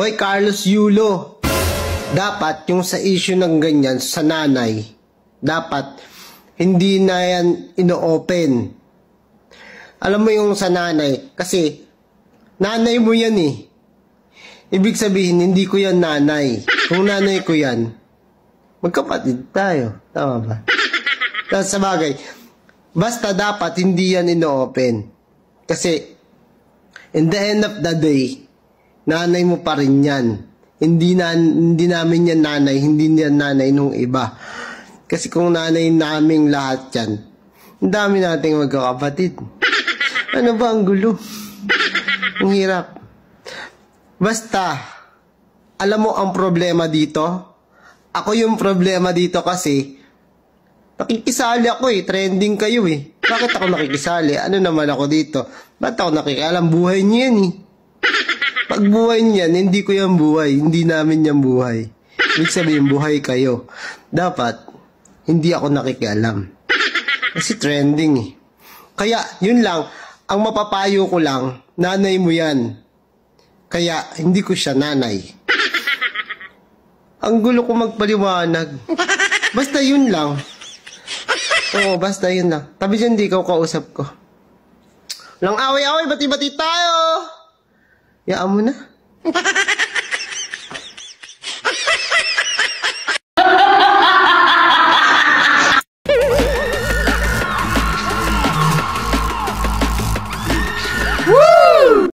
Hoy, Carlos Yulo. Dapat yung sa issue ng ganyan sa nanay, dapat hindi na yan ino-open. Alam mo yung sa nanay, kasi nanay mo yan eh. Ibig sabihin, hindi ko yan nanay. Kung nanay ko yan, magkapatid tayo. Tama ba? Tapos sa bagay, basta dapat hindi yan ino-open. Kasi, in the end of the day, nanay mo pa rin yan. Hindi namin yan nanay, hindi yan nanay nung iba. Kasi kung nanay naming lahat yan, ang dami nating magkakapatid. Ano ba ang gulo? Ang hirap. Basta, alam mo ang problema dito? Ako yung problema dito kasi, nakikisali ako eh, trending kayo eh. Bakit ako nakikisali? Ano naman ako dito? Ba't ako nakikialam? Buhay niyo yan eh. Pag buhay niyan, hindi ko yan buhay. Hindi namin yan buhay. Ibig sabihin, buhay kayo. Dapat, hindi ako nakikialam. Kasi trending eh. Kaya, yun lang. Ang mapapayo ko lang, nanay mo yan. Kaya, hindi ko siya nanay. Ang gulo ko magpaliwanag. Basta yun lang. Oo, basta yun lang. Tabi dyan, di ikaw kausap ko. Walang away-away, bati-bati tayo! Yaan mo na.